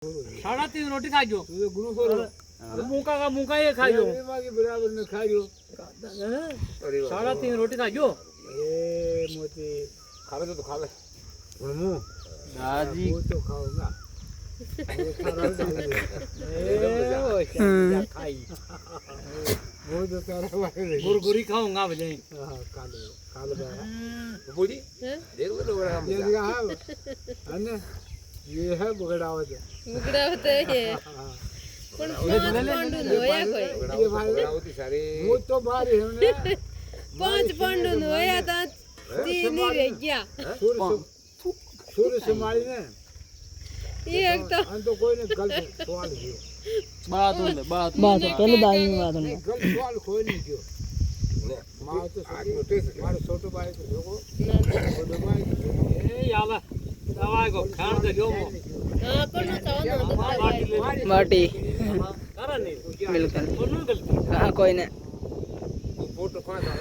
3.5 रोटी खाजो तो गुरु खोलो मुका का मुका ये खाजो के बराबर में खाजो 3.5 रोटी खाजो ए मोती खा ले तो खा ले उनमु दादी वो तो खाऊंगा खाई वो तो तारा वाले गुरगुरी खाऊंगा भले हां काले काले बा बोली देख लो बड़ा हम ये हां अन्य ये है बगड़ावत मुगडावत है पण पांच पांडू होया कोई ये भाई होती सारे वो तो बाहर है ने पांच पांडू होया ता तीन ही रह गया सूर्य से मारी ने ये एक तो अन तो कोई ने गलत सवाल किया बात पहले दाई में बात नहीं गलत सवाल कोई नहीं किया मां तो मारे छोटो भाई तो देखो छोटो भाई ए याला दवा को खान दे जो हां कोनो चाव ना माटी माटी करा नहीं बिल्कुल कोनो गलती हां कोई नहीं फोटो कौन था